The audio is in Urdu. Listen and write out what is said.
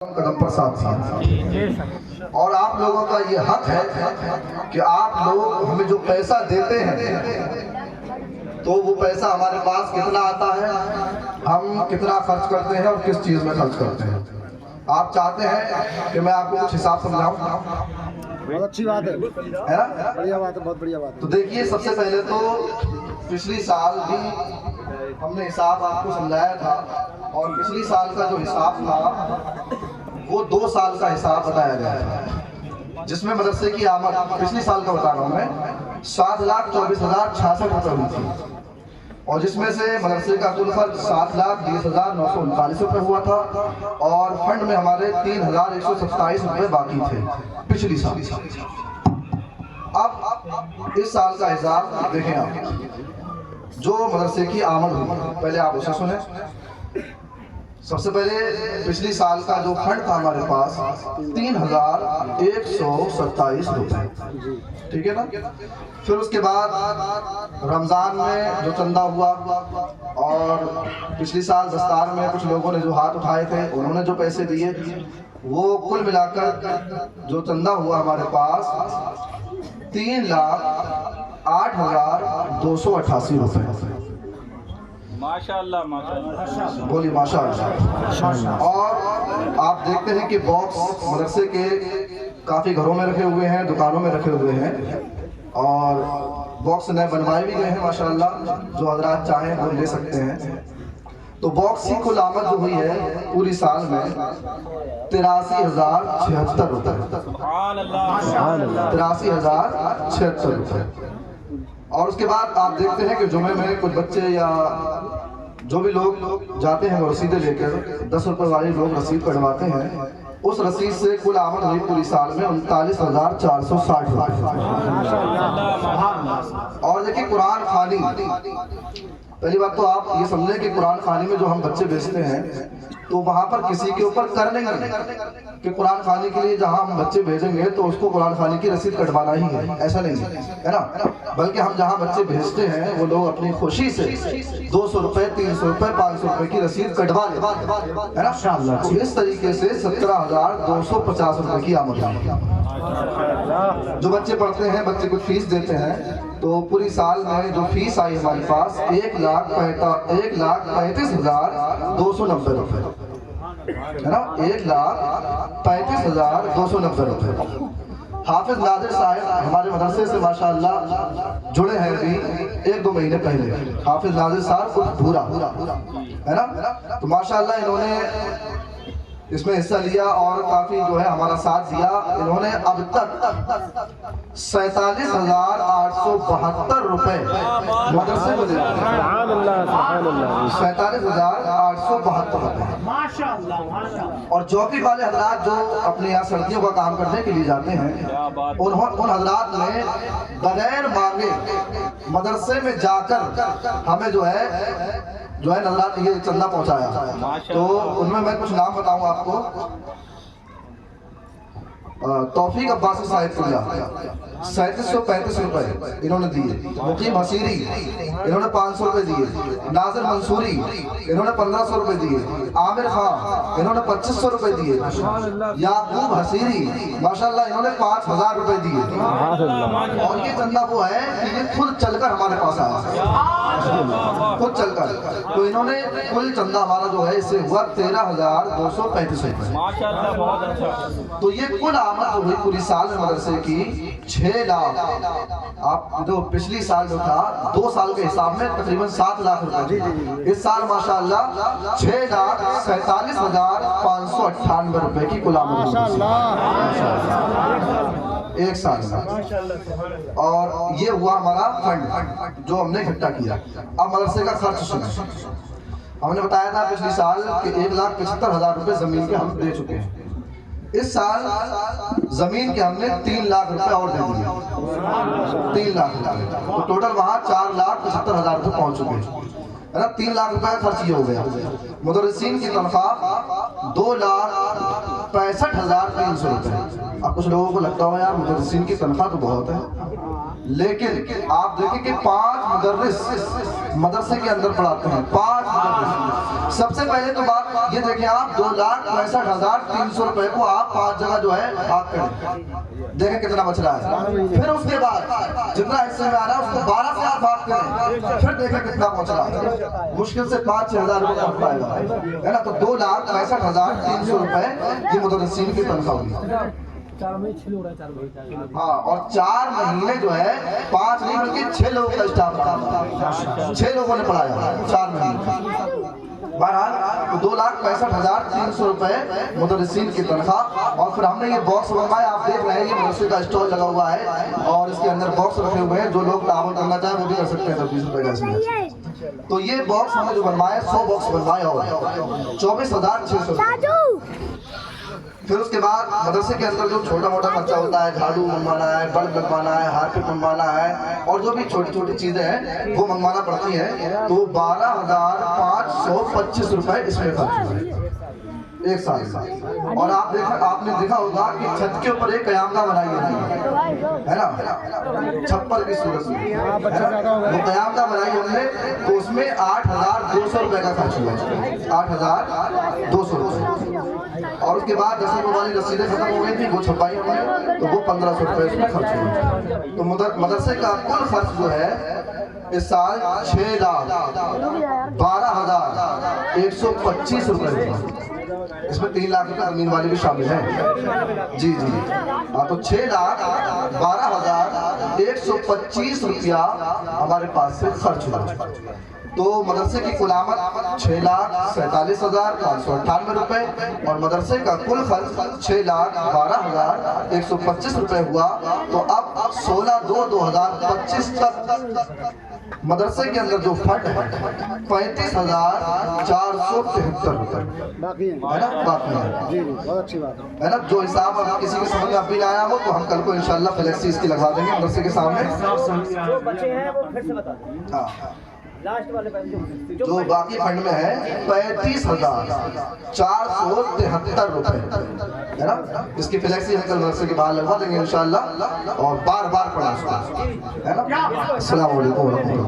قدم پر ساتھ دیا اور آپ لوگوں کا یہ حق ہے کہ آپ لوگ ہمیں جو پیسہ دیتے ہیں تو وہ پیسہ ہمارے پاس کتنا آتا ہے، ہم کتنا خرچ کرتے ہیں اور کس چیز میں خرچ کرتے ہیں۔ آپ چاہتے ہیں کہ میں آپ کو کچھ حساب سمجھاؤں؟ بہت اچھی بات ہے، بڑھیا بات ہے، بہت بڑھیا بات ہے۔ تو دیکھیے، سب سے پہلے تو پچھلی سال بھی ہم نے حساب آپ کو سمجھایا تھا، اور پچھلی سال کا جو حساب تھا وہ 2 سال کا حساب بتایا گیا تھا، جس میں مدرسے کی آمد پچھلی سال کا بتا رہا ہوں میں 7,24,066 روپے ہوئی تھی، اور جس میں سے مدرسے کا کل خرچ 7,20,939 روپے ہوا تھا، اور فنڈ میں ہمارے 3,127 روپے باقی تھے پچھلی سال۔ اب اس سال کا حساب دیکھیں آپ، جو مدرسے کی آمد ہوئی، پہلے آپ اسے سنیں۔ سب سے پہلے پچھلی سال کا جو فنڈ تھا ہمارے پاس 3,127 روپے، ٹھیک ہے نا۔ پھر اس کے بعد رمضان میں جو چندہ ہوا، اور پچھلی سال دستار میں کچھ لوگوں نے جو ہاتھ اٹھائے تھے انہوں نے جو پیسے دیے، وہ کل ملا کر جو چندہ ہوا ہمارے پاس 3,08,288 روپے۔ ماشاءاللہ ماشاءاللہ، بولی ماشاءاللہ۔ اور آپ دیکھتے ہیں کہ باکس مدرسے کے کافی گھروں میں رکھے ہوئے ہیں، دکانوں میں رکھے ہوئے ہیں، اور باکس نئے بنوائے بھی گئے ہیں ماشاءاللہ، جو حضرات چاہیں وہ لے سکتے ہیں۔ تو باکس کی کل آمد جو ہوئی ہے پوری سال میں 83,076 روپے، 83,076 روپے۔ اور اس کے بعد آپ دیکھتے ہیں کہ جمعے میں کچھ بچے یا جو بھی لوگ جاتے ہیں وہ رسیدیں لے کر 10 روپے والی لوگ رسید کٹواتے ہیں، اس رسید سے کل آمد ہوئی پوری سال میں 39,460 روپے۔ اور دیکھیں قرآن خوانی، پہلی بات تو آپ یہ سمجھیں کہ قرآن خوانی میں جو ہم بچے بھیجتے ہیں تو وہاں پر کسی کے اوپر کر نہیں ہے کہ قرآن خوانی کے لیے جہاں ہم بچے بھیجیں گے تو اس کو قرآن خوانی کی رسید کٹوانا ہی ہے، ایسا نہیں ہے نا۔ بلکہ ہم جہاں بچے بھیجتے ہیں وہ لوگ اپنی خوشی سے 200 روپے، 300 روپے، 500 روپے کی رسید کٹوا لیتے ہیں نا۔ تو اس طریقے سے 17,250 روپے کی آمد ہے۔ جو بچے پڑھتے ہیں، بچے کچھ فیس دیتے ہیں، تو پوری سال میں جو فیس آئی ہمارے پاس 1,35,290 روپے ہے نا، 1,35,290 روپے۔ حافظ ناظر صاحب ہمارے مدرسے سے ماشاءاللہ جڑے ہیں ابھی 1-2 مہینے پہلے، حافظ ناظر صاحب کچھ بھورا ہے نا، تو ماشاءاللہ انہوں نے اس میں حصہ لیا اور کافی جو ہے ہمارا ساتھ دیا۔ انہوں نے اب تک 47,872 روپے مدرسے کو دیا، 47,872 روپے۔ اور چوکی والے حضرات جو اپنے یہاں سردیوں کا کام کرنے کے لیے جاتے ہیں، ان حضرات نے بغیر مانگے مدرسے میں جا کر ہمیں جو ہے حضرات یہ چندہ پہنچایا۔ تو ان میں کچھ نام بتاؤں آپ کو۔ توفیق عباسی صاحب پوریا 3735 روپے انہوں نے دیے۔ مقیم حسیری انہوں نے 500 روپے دیے۔ ناظر منصوری انہوں نے 1500 روپے دیے۔ عامر خان انہوں نے 2500 روپے دیے۔ یعقوب حسیری ماشاءاللہ انہوں نے 5,000 روپے دیے۔ اور یہ چندہ وہ ہے کہ یہ خود چل کر ہمارے پاس آیا، خود چل کر۔ تو انہوں نے کل چندہ ہمارا جو ہے اس سے ہوا 13,235 روپے۔ تو یہ کل آمد جو ہوئی پوری سال میں مدرسے کی 6 لاکھ، آپ جو پچھلی سال جو تھا 2 سال کے حساب میں تقریباً 7 لاکھ روپے، اس سال ماشاءاللہ 6,47,598 روپے کی کل آمد ہوئی ایک سال میں۔ اور یہ ہوا ہمارا فنڈ جو ہم نے اکٹھا کیا۔ اب مدرسے کا خرچ سنیں۔ ہم نے بتایا تھا پچھلی سال کہ 1,75,000 روپے زمین کے ہم دے چکے ہیں۔ اس سال زمین کے ہم نے 3 لاکھ روپے اور دے دیے، 3 لاکھ روپے، تو ٹوٹل وہاں 4,75,000 روپے پہنچ چکے ہے نا۔ 3 لاکھ روپے کا خرچ یہ ہو گیا۔ مدرسین کی تنخواہ 2,65,300 روپے۔ اب کچھ لوگوں کو لگتا ہو یار مدرسین کی تنخواہ تو بہت ہے، لیکن آپ دیکھیں کہ 5 مدرس مدرسے کے اندر پڑھاتے ہیں، 5 مدرس۔ سب سے پہلے تو بات یہ دیکھیں آپ 2,65,300 روپے کو آپ 5 جگہ جو ہے بھاگ کریں، دیکھیں کتنا بچ رہا ہے۔ پھر اس کے بعد جتنا حصے میں آ رہا ہے اس کو 12 سے آپ بھاگ کریں، پھر دیکھیں کتنا پہنچ رہا ہے۔ مشکل سے 5-6 ہزار روپے پہنچ پائے گا، ہے نا؟ تو 2,65,300 روپے یہ مدرسین کی تنخواہ ہوگی۔ ہاں، اور 4 مہینے جو ہے 5 نہیں بلکہ 6 لوگوں کا اسٹاف تھا، 6 لوگوں نے پڑھایا 4 مہینے۔ بہرحال 2,65,300 روپے مدرسین کی تنخواہ۔ اور پھر ہم نے یہ باکس بنوایا، آپ دیکھ رہے ہیں یہ مدرسے کا اسٹال لگا ہوا ہے اور اس کے اندر باکس رکھے ہوئے ہیں، جو لوگ تعاون کرنا چاہیں وہ بھی کر سکتے ہیں 20 روپے کا اس میں۔ تو یہ باکس ہم نے جو بنوایا 100 باکس بنوایا ہوا ہے 24,600 روپے۔ پھر اس کے بعد مدرسے کے اندر جو چھوٹا موٹا خرچہ ہوتا ہے، جھاڑو منگوانا ہے، بلب لگوانا ہے، ہارپک منگوانا ہے، اور جو بھی چھوٹی چھوٹی چیزیں ہیں وہ منگوانا پڑتی ہیں، تو 12,525 روپے اس میں خرچ ہوئے ایک سال کا۔ اور آپ نے دیکھا ہوگا کہ چھت کے اوپر ایک قیامگاہ بنائی ہے نا، چھپر کی صورت میں وہ قیامگاہ بنائی ہم نے، تو اس میں 8,200 روپے کا خرچ ہوا ہے، 8,200 روپے۔ اور اس کے بعد 10 روپے والی رسیدیں ختم ہو گئی تھی، وہ چھپائی ہم نے، تو وہ 1,500 روپے اس میں خرچ ہوئے۔ تو مدرسے کا کل خرچ جو ہے اس سال 6,12,125 روپے ہوا۔ اس میں 3 لاکھ روپے زمین والی بھی شامل ہیں۔ جی ہاں، تو 6,12,125 روپیہ ہمارے پاس سے خرچ ہوا۔ تو مدرسے کی کل آمد 6,47,598 روپے اور مدرسے کا کل خرچ 6,12,125 روپے ہوا۔ تو اب 16/2/2025 تک مدرسے کے اندر جو فنڈ ہے 35,473 روپے باقی ہے نا، باقی ہے۔ جی بہت اچھی بات ہے نا، جو حساب اگر کسی کے سمجھ میں اب بھی نہ آیا ہو تو ہم کل کو انشاءاللہ فلیکسی اس کی لگوا دیں گے مدرسے کے سامنے۔ جو بچے ہیں وہ پھر سے بتا دیں، ہاں، لاسٹ والے پیسے جو باقی فنڈ میں ہے 35,473 روپے ہے نا، اس کی فلیکسی ہم کل مدرسے کے باہر لگوا دیں گے انشاءاللہ، اور بار بار پڑھا اس کو، ہے نا۔ السلام علیکم ورحمۃ اللہ۔